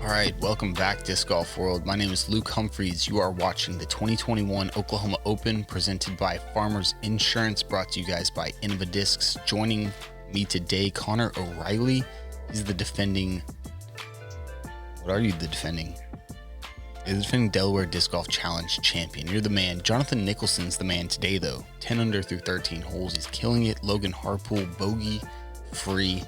All right, welcome back, Disc Golf World. My name is Luke Humphries. You are watching the 2021 Oklahoma Open presented by Farmers Insurance, brought to you guys by Innova Discs. Joining me today, Conor O'Reilly. He's the defending... What are you the defending? You're the defending Delaware Disc Golf Challenge champion. You're the man. Jonathan Nicholson's the man today, though. 10 under through 13 holes. He's killing it. Logan Harpool, bogey free.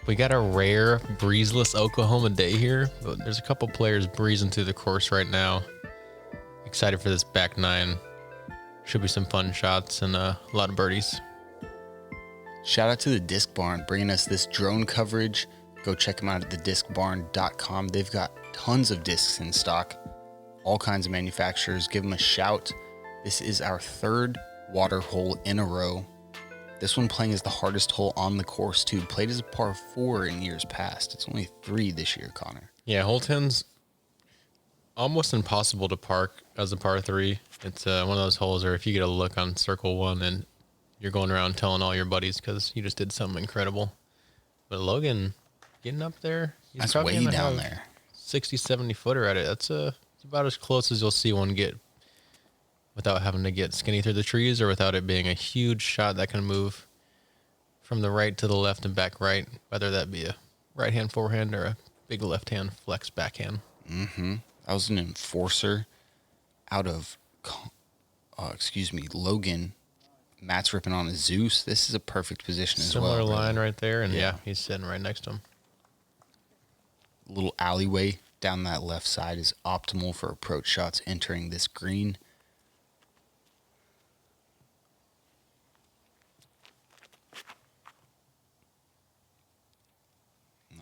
We got a rare breezeless Oklahoma day here, but there's a couple players breezing through the course right now. Excited for this back nine. Should be some fun shots and a lot of birdies. Shout out to the Disc Barn bringing us this drone coverage. Go check them out at thediscbarn.com. They've got tons of discs in stock, all kinds of manufacturers. Give them a shout. This is our third water hole in a row. This one playing as the hardest hole on the course, too. Played as a par 4 in years past. It's only 3 this year, Conor. Yeah, hole 10's almost impossible to park as a par 3. It's one of those holes where if you get a look on circle 1 and you're going around telling all your buddies because you just did something incredible. But Logan getting up there, he's That's probably way gonna down have there. 60, 70 footer at it. It's about as close as you'll see one get without having to get skinny through the trees or without it being a huge shot that can move from the right to the left and back right, whether that be a right-hand forehand or a big left-hand flex backhand. I was an enforcer out of, Logan. Matt's ripping on a Zeus. This is a perfect position as well. Similar line right there, and Yeah. yeah, he's sitting right next to him. Little alleyway down that left side is optimal for approach shots entering this green.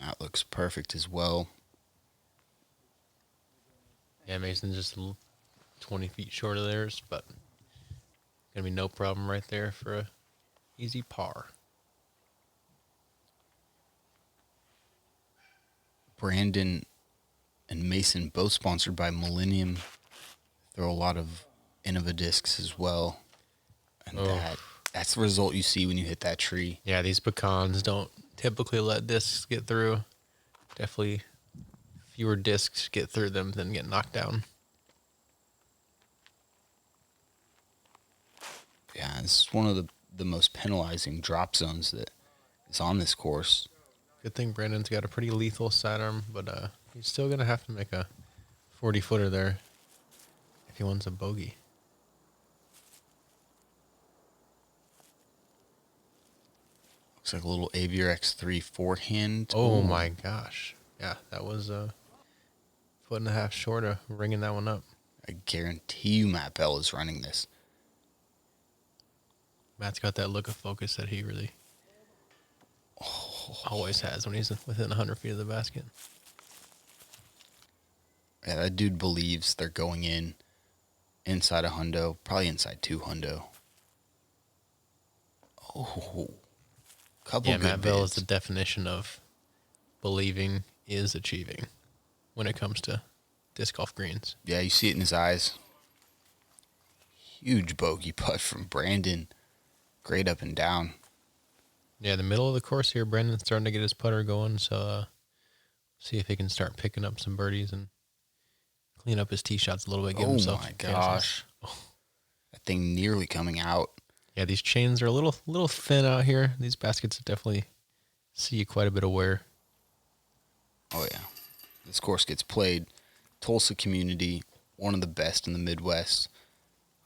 That looks perfect as well. Yeah, Mason's just 20 feet short of theirs, but gonna be no problem right there for a easy par. Brandon and Mason both sponsored by Millennium. Throw a lot of Innova discs as well. And that's the result you see when you hit that tree. Yeah, these pecans don't typically let discs get through. Definitely fewer discs get through them than get knocked down. Yeah, this is one of the most penalizing drop zones that is on this course. Good thing Brandon's got a pretty lethal sidearm, but he's still going to have to make a 40-footer there if he wants a bogey. Looks like a little Aviar X3 forehand. Oh, my gosh. Yeah, that was a foot and a half short of ringing that one up. I guarantee you Matt Bell is running this. Matt's got that look of focus that he really always has when he's within 100 feet of the basket. Yeah, that dude believes they're going inside a hundo, probably inside 2 hundo. Oh, couple Yeah, good Matt Bell is bids. the definition of believing is achieving when it comes to disc golf greens. Yeah, you see it in his eyes. Huge bogey putt from Brandon. Great up and down. Yeah, the middle of the course here, Brandon's starting to get his putter going, so see if he can start picking up some birdies and clean up his tee shots a little bit. Give himself my some chances. gosh. That thing nearly coming out. Yeah, these chains are a little thin out here. These baskets definitely see you quite a bit of wear. Oh, yeah. This course gets played. Tulsa community, one of the best in the Midwest.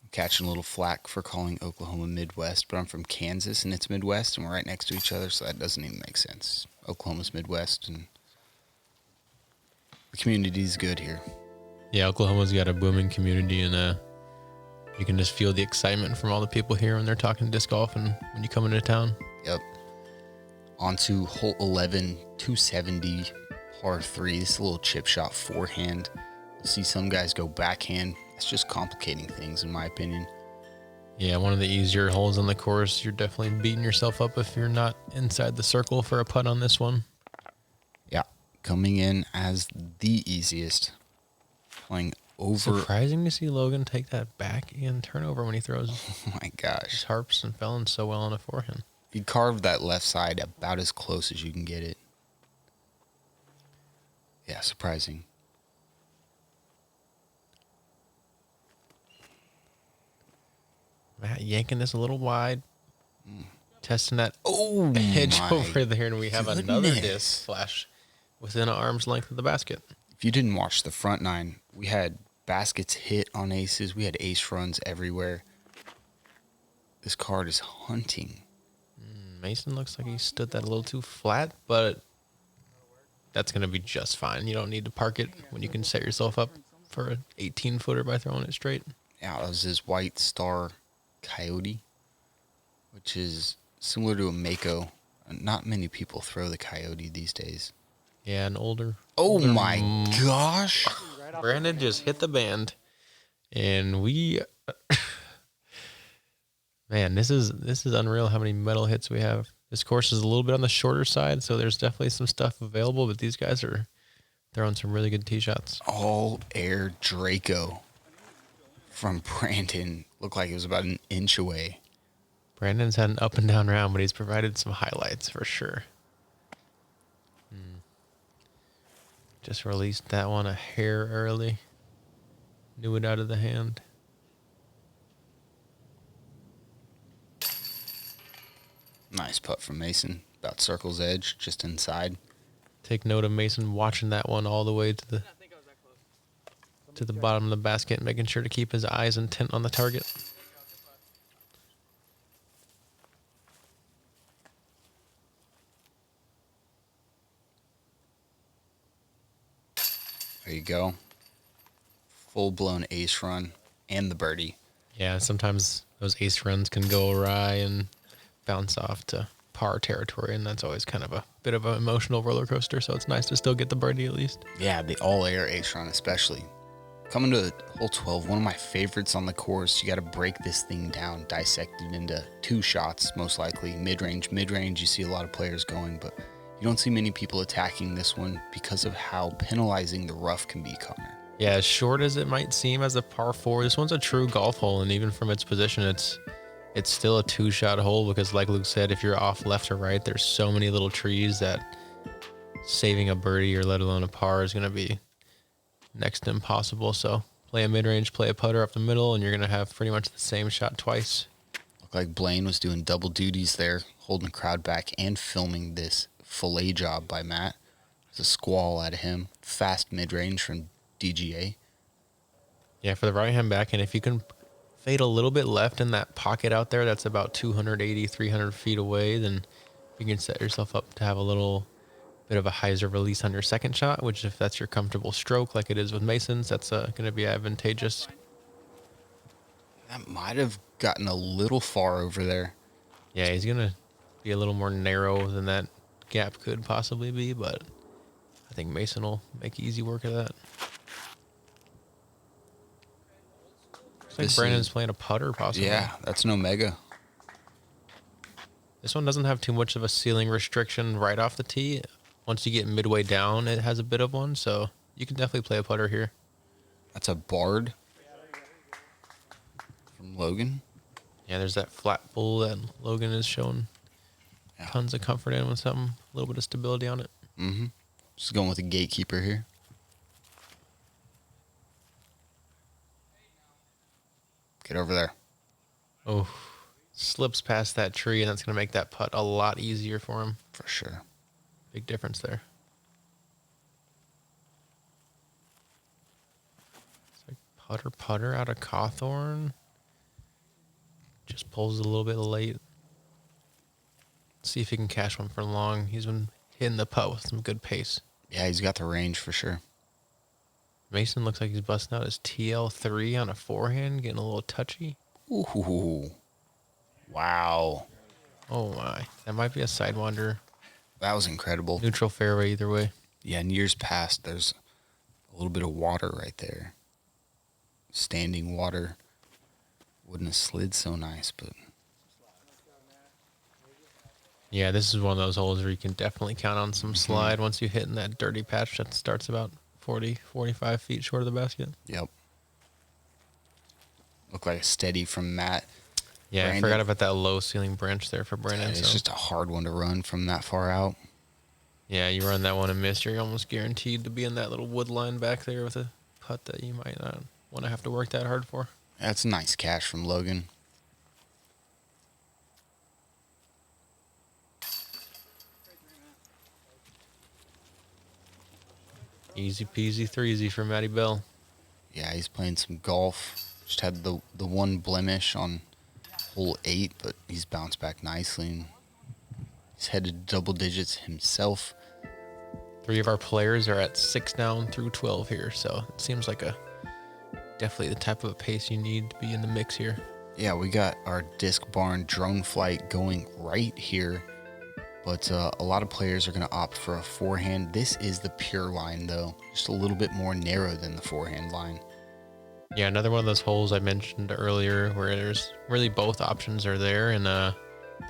I'm catching a little flack for calling Oklahoma Midwest, but I'm from Kansas and it's Midwest, and we're right next to each other, so that doesn't even make sense. Oklahoma's Midwest, and the community's good here. Yeah, Oklahoma's got a booming community, and you can just feel the excitement from all the people here when they're talking disc golf and when you come into town. Yep. On to hole 11, 270, par 3. This is a little chip shot forehand. You see some guys go backhand. It's just complicating things, in my opinion. Yeah, one of the easier holes on the course. You're definitely beating yourself up if you're not inside the circle for a putt on this one. Yeah, coming in as the easiest. Playing over. Surprising to see Logan take that back and turnover when he throws Oh my gosh. his harps and felons so well on a forehand. He carved that left side about as close as you can get it. Yeah, surprising. Matt yanking this a little wide. Testing that edge My over there, and we have another goodness. disc flash within an arm's length of the basket. If you didn't watch the front nine, we had baskets hit on aces. We had ace runs everywhere. This card is hunting. Mason looks like he stood that a little too flat, but that's going to be just fine. You don't need to park it when you can set yourself up for an 18-footer by throwing it straight. Yeah, that was his white star coyote, which is similar to a Mako. Not many people throw the coyote these days. Yeah, an older. Oh my gosh. Brandon just hit the band, and we. Man, this is unreal how many metal hits we have. This course is a little bit on the shorter side, so there's definitely some stuff available, but these guys are throwing some really good tee shots. All air Draco from Brandon. Looked like it was about an inch away. Brandon's had an up and down round, but he's provided some highlights for sure. Just released that one a hair early. Knew it out of the hand. Nice putt from Mason. About circle's edge, just inside. Take note of Mason watching that one all the way to the bottom of the basket, making sure to keep his eyes intent on the target. There you go. Full-blown ace run and the birdie. Yeah, sometimes those ace runs can go awry and bounce off to par territory, and that's always kind of a bit of an emotional roller coaster, so it's nice to still get the birdie at least. Yeah, the all-air ace run especially. Coming to hole 12, one of my favorites on the course. You got to break this thing down, dissect it into two shots, most likely. Mid-range, you see a lot of players going, but you don't see many people attacking this one because of how penalizing the rough can be, Connor. Yeah, as short as it might seem as a par 4, this one's a true golf hole, and even from its position, it's still a two-shot hole because, like Luke said, if you're off left or right, there's so many little trees that saving a birdie or let alone a par is going to be next to impossible. So play a mid-range, play a putter up the middle, and you're going to have pretty much the same shot twice. Looked like Blaine was doing double duties there, holding the crowd back and filming this fillet job by Matt. There's a squall out of him. Fast mid-range from DGA. Yeah, for the right-hand backhand, if you can fade a little bit left in that pocket out there that's about 280, 300 feet away, then you can set yourself up to have a little bit of a hyzer release on your second shot, which if that's your comfortable stroke like it is with Mason's, that's going to be advantageous. That might have gotten a little far over there. Yeah, he's going to be a little more narrow than that gap could possibly be, but I think Mason will make easy work of that. Looks like Brandon's playing a putter possibly. Yeah, that's an Omega. This one doesn't have too much of a ceiling restriction right off the tee. Once you get midway down, it has a bit of one, so you can definitely play a putter here. That's a Bard from Logan. Yeah, there's that flat bull that Logan is showing tons of comfort in with something, a little bit of stability on it. Mm-hmm. Just going with a gatekeeper here. Get over there. Oh, slips past that tree, and that's going to make that putt a lot easier for him. For sure. Big difference there. It's like putter out of Cawthorne. Just pulls a little bit late. See if he can cash one for long. He's been hitting the putt with some good pace. Yeah, he's got the range for sure. Mason looks like he's busting out his TL3 on a forehand, getting a little touchy. Ooh. Wow. Oh my. That might be a sidewinder. That was incredible. Neutral fairway either way. Yeah, in years past, there's a little bit of water right there. Standing water. Wouldn't have slid so nice, but... Yeah, this is one of those holes where you can definitely count on some slide once you hit in that dirty patch that starts about 40, 45 feet short of the basket. Yep. Looked like a steady from Matt. Yeah, Brandon. I forgot about that low ceiling branch there for Brandon. It's just a hard one to run from that far out. Yeah, you run that one and miss, you're almost guaranteed to be in that little wood line back there with a putt that you might not want to have to work that hard for. That's nice cash from Logan. Easy peasy threesy for Matty Bell. Yeah, he's playing some golf. Just had the one blemish on hole 8, but he's bounced back nicely. And he's headed to double digits himself. 3 of our players are at 6 down through 12 here, so it seems like definitely the type of a pace you need to be in the mix here. Yeah, we got our disc barn drone flight going right here, but a lot of players are going to opt for a forehand. This is the pure line, though, just a little bit more narrow than the forehand line. Yeah, another one of those holes I mentioned earlier where there's really both options are there, and the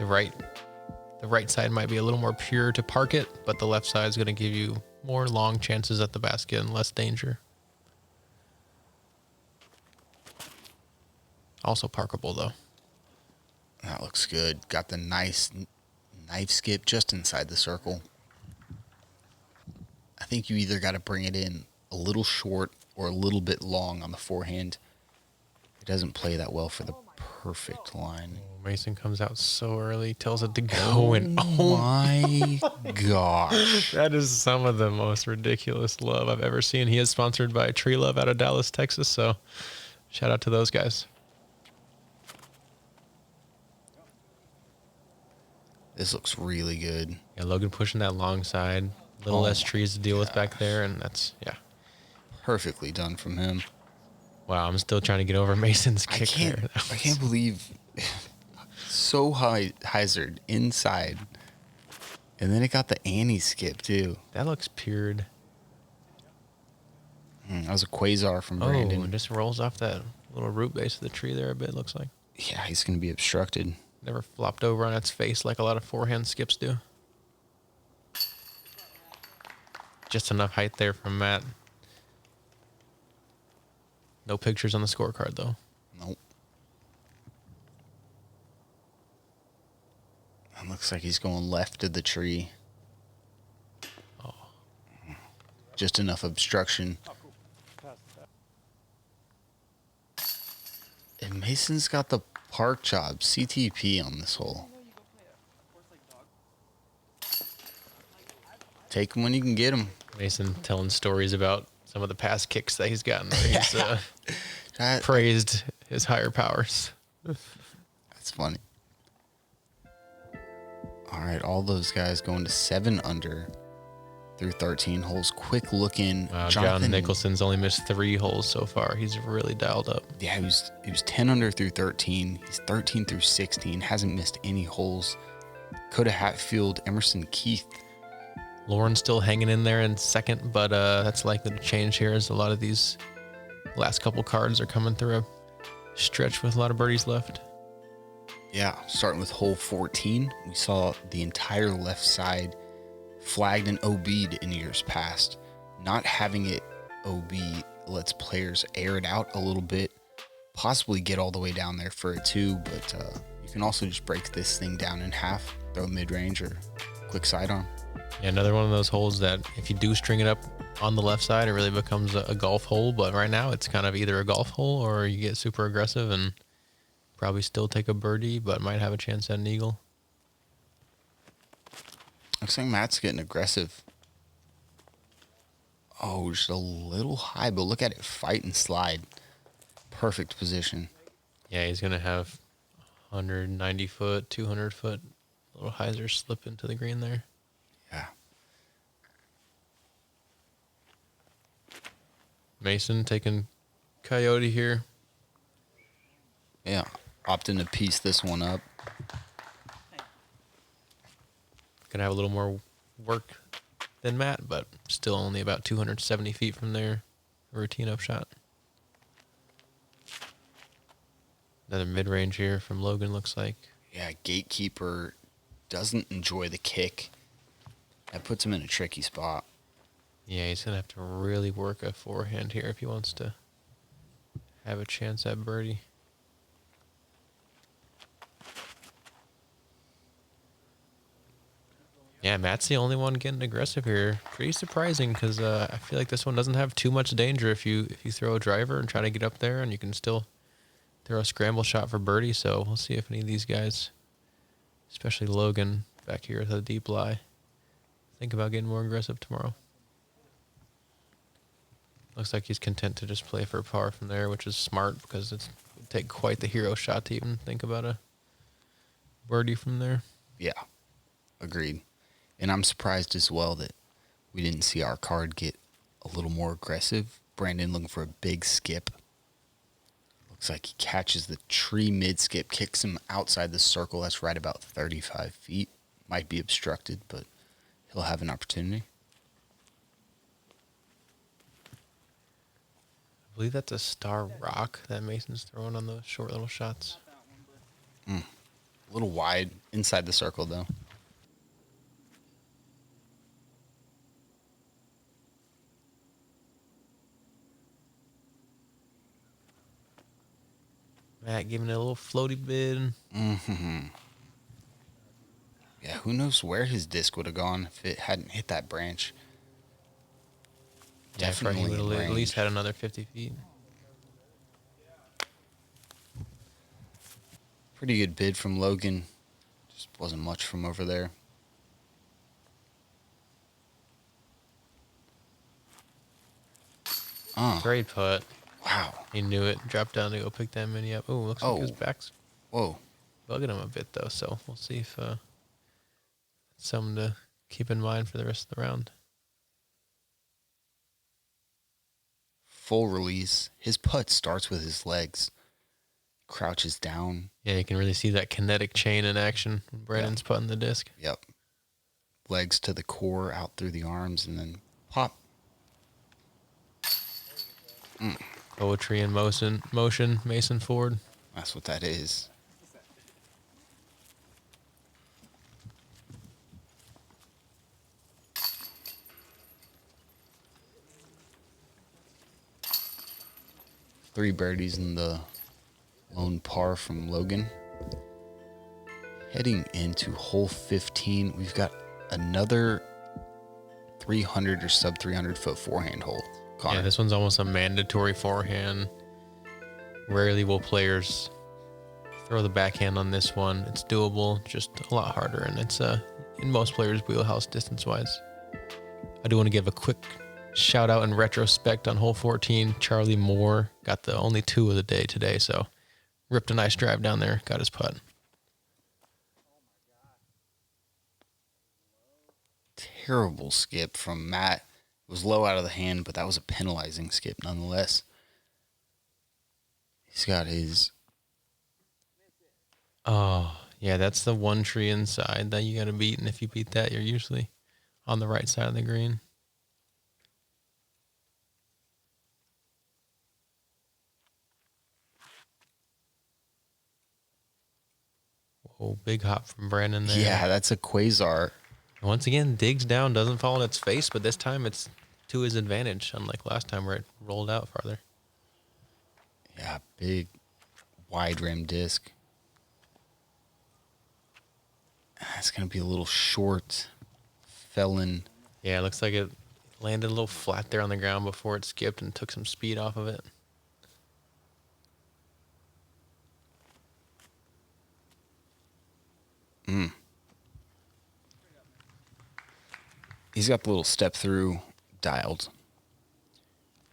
right side might be a little more pure to park it, but the left side is going to give you more long chances at the basket and less danger. Also parkable, though. That looks good. Got the nice knife skip just inside the circle. I think you either got to bring it in a little short or a little bit long on the forehand. It doesn't play that well for the perfect line. Mason comes out so early, tells it to go, and oh my gosh. That is some of the most ridiculous love I've ever seen. He is sponsored by Tree Love out of Dallas, Texas, so shout out to those guys. This looks really good. Yeah, Logan pushing that long side, a little less trees to deal with back there, and that's, yeah. Perfectly done from him. Wow, I'm still trying to get over Mason's kick there. I can't believe so high hazard inside. And then it got the Annie skip too. That looks pured. That was a quasar from Brandon. Oh, and just rolls off that little root base of the tree there a bit, looks like. Yeah, he's going to be obstructed. Never flopped over on its face like a lot of forehand skips do. Just enough height there from Matt. No pictures on the scorecard, though. Nope. It looks like he's going left of the tree. Oh. Just enough obstruction. And Mason's got the park job, CTP on this hole. Take him when you can get him. Mason telling stories about some of the past kicks that he's gotten. He's praised his higher powers. That's funny. All right, all those guys going to 7 under through 13 holes. Quick look in. John Nicholson's only missed 3 holes so far. He's really dialed up. Yeah, he was 10 under through 13. He's 13 through 16. Hasn't missed any holes. Coda Hatfield, Emerson Keith. Lauren's still hanging in there in second, but that's likely to change here as a lot of these last couple cards are coming through a stretch with a lot of birdies left. Yeah, starting with hole 14, we saw the entire left side flagged and OB'd in years past. Not having it OB lets players air it out a little bit, possibly get all the way down there for a 2, but you can also just break this thing down in half, throw mid-range or quick sidearm. Yeah, another one of those holes that if you do string it up on the left side, it really becomes a golf hole. But right now it's kind of either a golf hole or you get super aggressive and probably still take a birdie, but might have a chance at an eagle. Looks like Matt's getting aggressive. Oh, just a little high, but look at it fight and slide. Perfect position. Yeah, he's going to have 190 foot, 200 foot little hyzer slip into the green there. Yeah. Mason taking Coyote here. Yeah, opting to piece this one up. Gonna have a little more work than Matt, but still only about 270 feet from their routine up shot. Another mid-range here from Logan, looks like. Yeah, Gatekeeper doesn't enjoy the kick. That puts him in a tricky spot. Yeah, he's gonna have to really work a forehand here if he wants to have a chance at birdie. Yeah, Yeah, Matt's the only one getting aggressive here. Pretty surprising because I feel like this one doesn't have too much danger if you throw a driver and try to get up there, and you can still throw a scramble shot for birdie. So we'll see if any of these guys, especially Logan back here with a deep lie, think about getting more aggressive tomorrow. Looks like he's content to just play for par from there, which is smart because it would take quite the hero shot to even think about a birdie from there. Yeah, agreed. And I'm surprised as well that we didn't see our card get a little more aggressive. Brandon looking for a big skip. Looks like he catches the tree mid-skip, kicks him outside the circle. That's right about 35 feet. Might be obstructed, but he'll have an opportunity. I believe that's a star rock that Mason's throwing on those short little shots. A little wide inside the circle, though. Matt giving it a little floaty bid. Yeah, who knows where his disc would have gone if it hadn't hit that branch. Yeah, Definitely he would have at range. least had another 50 feet. Pretty good bid from Logan. Just wasn't much from over there. Great putt. Wow. He knew it. Dropped down to go pick that mini up. Oh, looks like his back's Whoa. bugging him a bit, though. So we'll see if it's something to keep in mind for the rest of the round. Full release. His putt starts with his legs. Crouches down. Yeah, you can really see that kinetic chain in action when Brandon's putting the disc. Yep. Legs to the core, out through the arms, and then pop. Poetry in motion, Mason Ford. That's what that is. Three birdies in the lone par from Logan. Heading into hole 15, we've got another 300 or sub 300 foot forehand hole. Conor. Yeah, this one's almost a mandatory forehand. Rarely will players throw the backhand on this one. It's doable, just a lot harder, and it's in most players' wheelhouse distance-wise. I do want to give a quick shout-out in retrospect on hole 14. Charlie Moore got the only 2 of the day today, so ripped a nice drive down there, got his putt. Terrible skip from Matt. It was low out of the hand, but that was a penalizing skip nonetheless. He's got his... Oh, yeah, that's the one tree inside that you got to beat, and if you beat that, you're usually on the right side of the green. Whoa, big hop from Brandon there. Yeah, that's a quasar. Once again, digs down, doesn't fall on its face, but this time it's to his advantage, unlike last time where it rolled out farther. Yeah, big, wide rim disc. That's going to be a little short. Fell in. Yeah, it looks like it landed a little flat there on the ground before it skipped and took some speed off of it. He's got the little step through dialed.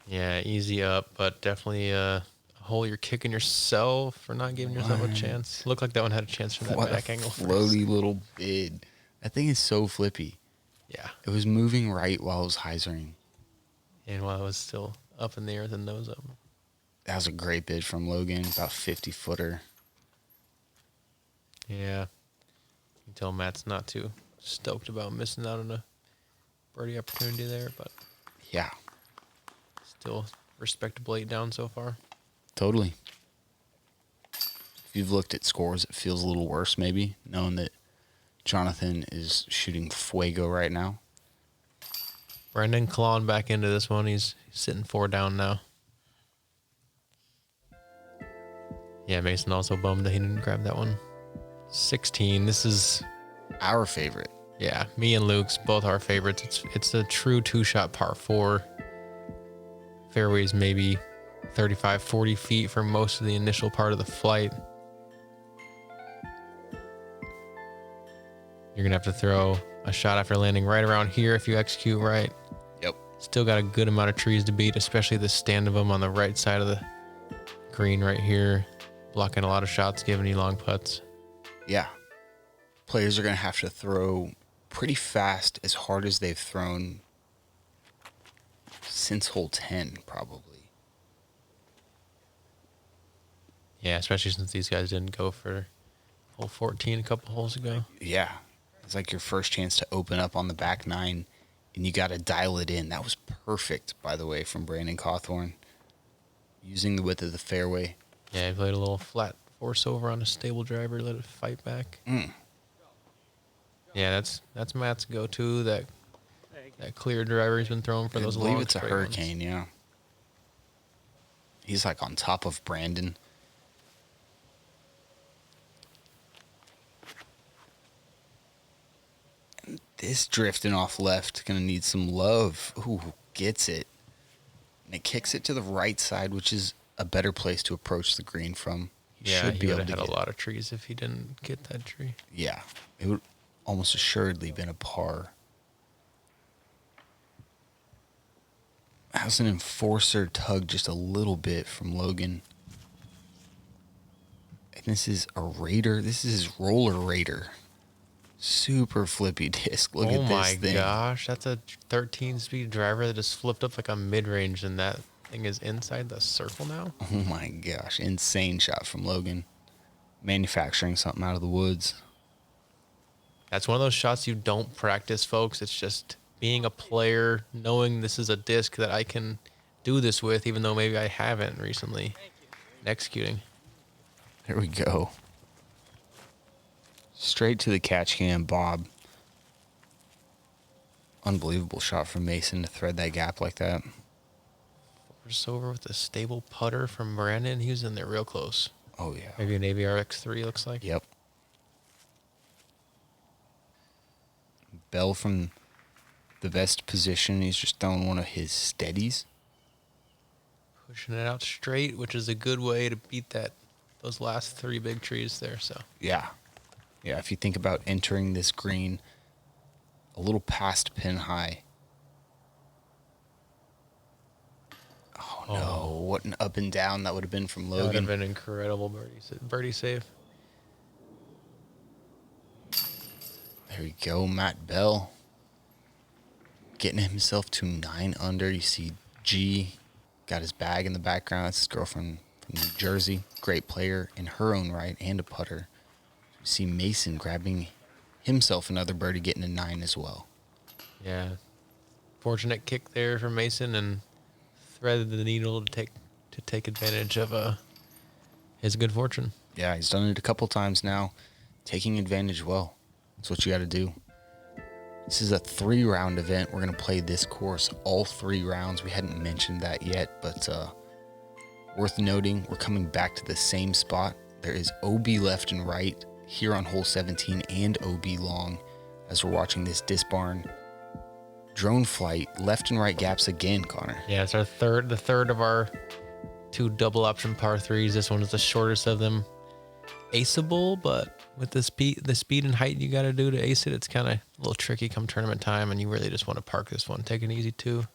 Yeah, easy up, but definitely a hole you're kicking yourself for not giving yourself a chance. Looked like that one had a chance for that What back a angle. floaty little bid. That thing is so flippy. Yeah. It was moving right while it was hyzering. And while it was still up in the air with the nose up. That was a great bid from Logan, about 50-footer. Yeah. You can tell Matt's not too stoked about missing out on a birdie opportunity there, but Yeah, still respectable 8 down so far. totally. If you've looked at scores, it feels a little worse maybe, knowing that Jonathan is shooting fuego right now. Brandon clawing back into this one. He's sitting 4 down now. Yeah, Mason also bummed that he didn't grab that one. 16. This is Our favorite. Yeah, me and Luke's both our favorites. It's a true two-shot par 4. Fairways maybe 35, 40 feet for most of the initial part of the flight. You're going to have to throw a shot after landing right around here if you execute right. Yep. Still got a good amount of trees to beat, especially the stand of them on the right side of the green right here. Blocking a lot of shots, giving you long putts. Yeah. Players are going to have to throw pretty fast, as hard as they've thrown since hole 10, probably. Yeah, especially since these guys didn't go for hole 14 a couple holes ago. Yeah. It's like your first chance to open up on the back 9, and you got to dial it in. That was perfect, by the way, from Brandon Cawthorne. Using the width of the fairway. Yeah, he played a little flat force over on a stable driver, let it fight back. Yeah, that's Matt's go-to, that clear driver he's been throwing for those long I believe it's a straight hurricane, ones. yeah. He's like on top of Brandon. This drifting off left going to need some love. Ooh, gets it. And it kicks it to the right side, which is a better place to approach the green from. Yeah, he would have had a lot of trees if he didn't get that tree. Yeah, it would almost assuredly been a par. How's an enforcer tug just a little bit from Logan? And this is a Raider. This is his roller Raider. Super flippy disc. Look at this thing. Oh my gosh, that's a 13-speed driver that just flipped up like a mid-range, and that thing is inside the circle now. Oh my gosh, insane shot from Logan. Manufacturing something out of the woods. That's one of those shots you don't practice, folks. It's just being a player, knowing this is a disc that I can do this with, even though maybe I haven't recently. And executing. There we go. Straight to the catch cam, Bob. Unbelievable shot from Mason to thread that gap like that. Force over with a stable putter from Brandon. He was in there real close. Oh, yeah. Maybe an AVR X3 looks like. Yep. Bell from the best position. He's just throwing one of his steadies. Pushing it out straight, which is a good way to beat those last 3 big trees there. So Yeah. Yeah, if you think about entering this green a little past pin high. Oh, no. What an up and down that would have been from Logan. That would have been incredible birdie save. There we go, Matt Bell. Getting himself to 9 under. You see G got his bag in the background. It's his girlfriend from New Jersey. Great player in her own right and a putter. You see Mason grabbing himself another birdie, getting a 9 as well. Yeah. Fortunate kick there from Mason, and threaded the needle to take advantage of his good fortune. Yeah, he's done it a couple times now, taking advantage well. That's what you got to do. This is a 3-round event. We're going to play this course all 3 rounds. We hadn't mentioned that yet, but worth noting, we're coming back to the same spot. There is OB left and right here on hole 17 and OB long as we're watching this disc barn drone flight, left and right gaps again, Connor. Yeah, it's the third of our 2 double option par 3s. This one is the shortest of them. Aceable, but with the speed and height you got to do to ace it, it's kind of a little tricky come tournament time, and you really just want to park this one. Take it easy too.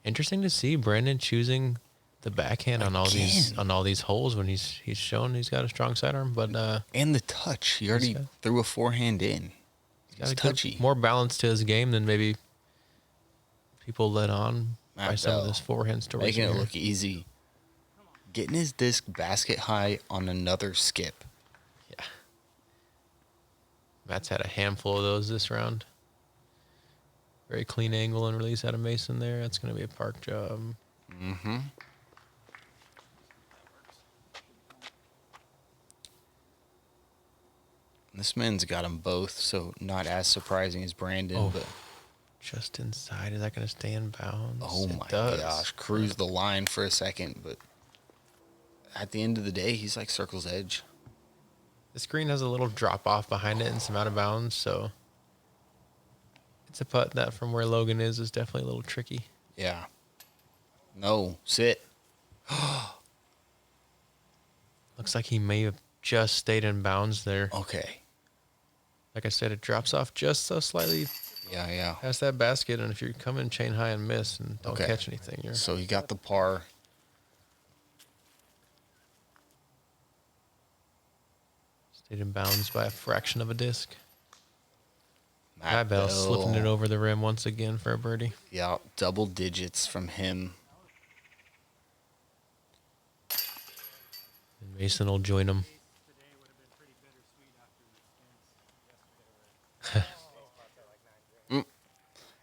Interesting to see Brandon choosing the backhand on all these holes when he's shown he's got a strong sidearm, but and the touch. He already threw a forehand in. He's touchy. More balance to his game than maybe people let on by some of this forehand stories. Making it look easy. Getting his disc basket high on another skip. Yeah. Matt's had a handful of those this round. Very clean angle and release out of Mason there. That's going to be a park job. Mm-hmm. This man's got them both, so not as surprising as Brandon, but just inside. Is that going to stay in bounds? Oh my gosh, cruise the line for a second, but at the end of the day, he's like circle's edge. The screen has a little drop off behind it and some out of bounds, so It's a putt that from where Logan is definitely a little tricky. Yeah. No, sit. Looks like he may have just stayed in bounds there. Okay. Like I said, it drops off just so slightly Yeah. past that basket, and if you come in chain high and miss and don't catch anything, you're... So he got the par. Stayed in bounds by a fraction of a disc. Matt Bell slipping it over the rim once again for a birdie. Yeah, double digits from him. And Mason will join him.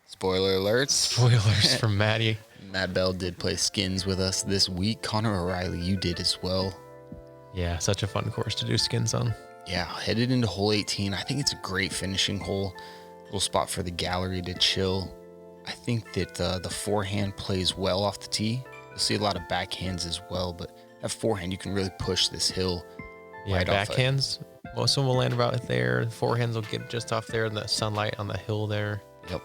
Spoiler alerts. Spoilers from Maddie. Matt Bell did play skins with us this week. Conor O'Reilly, you did as well. Yeah, such a fun course to do skins on. Yeah, headed into hole 18. I think it's a great finishing hole. Little spot for the gallery to chill. I think that the forehand plays well off the tee. You'll see a lot of backhands as well, but that forehand, you can really push this hill. Yeah, right off backhands, most of them will land about there. The forehands will get just off there in the sunlight on the hill there. Yep.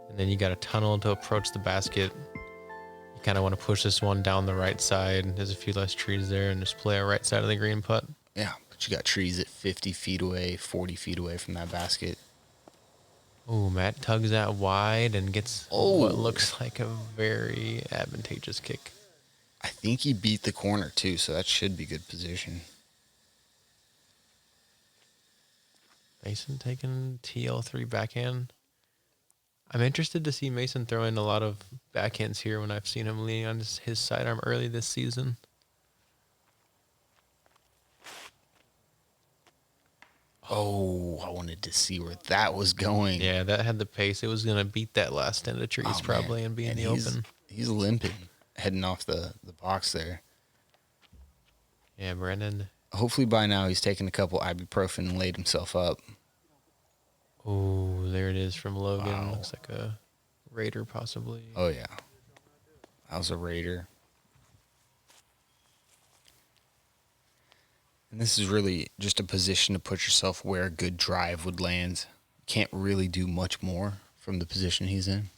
And then you got a tunnel to approach the basket. You kind of want to push this one down the right side. There's a few less trees there, and just play a right side of the green putt. Yeah, but you got trees at 50 feet away, 40 feet away from that basket. Oh, Matt tugs that wide and gets what looks like a very advantageous kick. I think he beat the corner too, so that should be good position. Mason taking TL3 backhand. I'm interested to see Mason throw in a lot of backhands here when I've seen him leaning on his sidearm early this season. Oh, I wanted to see where that was going. Yeah, that had the pace. It was going to beat that last stand of trees probably and be in the open. He's limping, heading off the box there. Yeah, Brandon. Hopefully by now he's taken a couple ibuprofen and laid himself up. Oh, there it is from Logan. Wow. Looks like a Raider possibly. Oh, yeah. That was a Raider. And this is really just a position to put yourself where a good drive would land. Can't really do much more from the position he's in.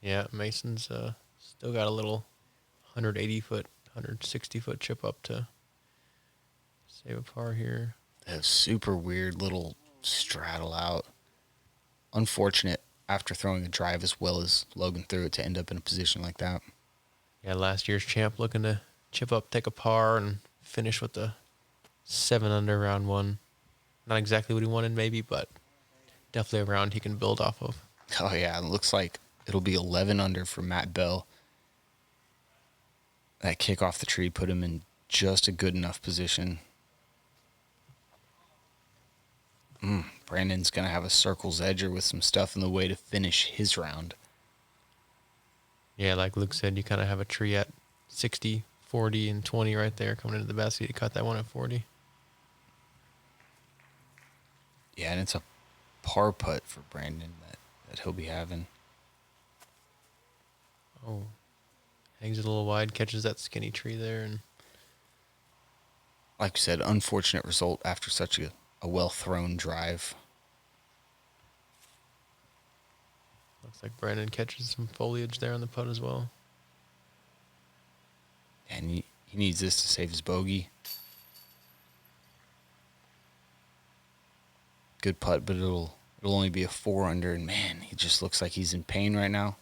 Yeah, Mason's still got a little 180-foot, 160-foot chip up to save a par here. A super weird little straddle out. Unfortunate after throwing a drive as well as Logan threw it to end up in a position like that. Yeah, last year's champ looking to chip up, take a par, and finish with the 7 under round one. Not exactly what he wanted maybe, but definitely a round he can build off of. Oh, yeah. It looks like it'll be 11 under for Matt Bell. That kick off the tree put him in just a good enough position. Brandon's going to have a circles edger with some stuff in the way to finish his round. Yeah, like Luke said, you kind of have a tree at 60, 40, and 20 right there coming into the basket. You cut that one at 40. Yeah, and it's a par putt for Brandon that he'll be having. Oh, hangs it a little wide, catches that skinny tree there. And like you said, unfortunate result after such a well-thrown drive. Looks like Brandon catches some foliage there on the putt as well. And he needs this to save his bogey. Good putt, but it'll only be a 4 under. And, man, he just looks like he's in pain right now.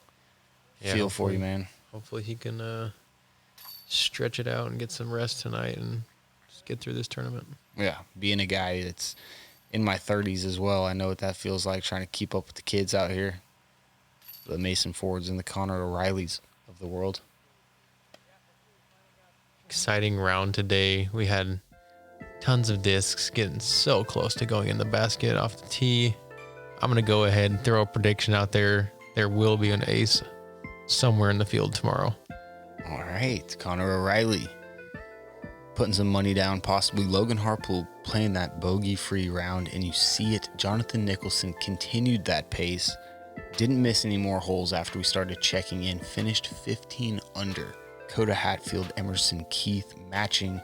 Yeah, Feel for you, man. Hopefully he can stretch it out and get some rest tonight and just get through this tournament. Yeah, being a guy that's in my 30s as well, I know what that feels like, trying to keep up with the kids out here. The Mason Fords and the Conor O'Reillys of the world. Exciting round today. We had tons of discs getting so close to going in the basket off the tee. I'm going to go ahead and throw a prediction out there. There will be an ace somewhere in the field tomorrow. All right, Conor O'Reilly putting some money down, possibly Logan Harpool playing that bogey-free round, and you see it. Jonathan Nicholson continued that pace, Didn't miss any more holes after we started checking in. Finished 15 under. Coda Hatfield, Emerson Keith matching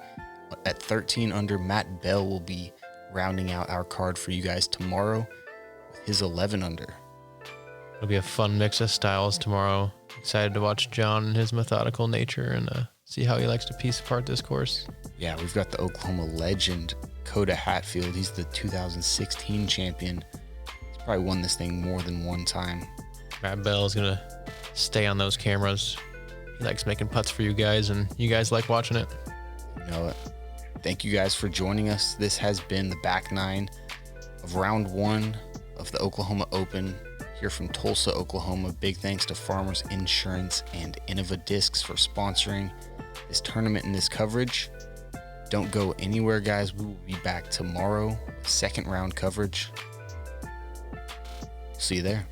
at 13 under. Matt Bell will be rounding out our card for you guys tomorrow with his 11 under. It'll be a fun mix of styles tomorrow. Excited to watch John and his methodical nature and see how he likes to piece apart this course. Yeah, we've got the Oklahoma legend, Coda Hatfield. He's the 2016 champion. He's probably won this thing more than one time. Matt Bell is going to stay on those cameras. He likes making putts for you guys, and you guys like watching it. You know it. Thank you guys for joining us. This has been the back nine of round one of the Oklahoma Open here from Tulsa, Oklahoma. Big thanks to Farmers Insurance and Innova Discs for sponsoring this tournament and this coverage. Don't go anywhere, guys. We will be back tomorrow with second round coverage. See you there.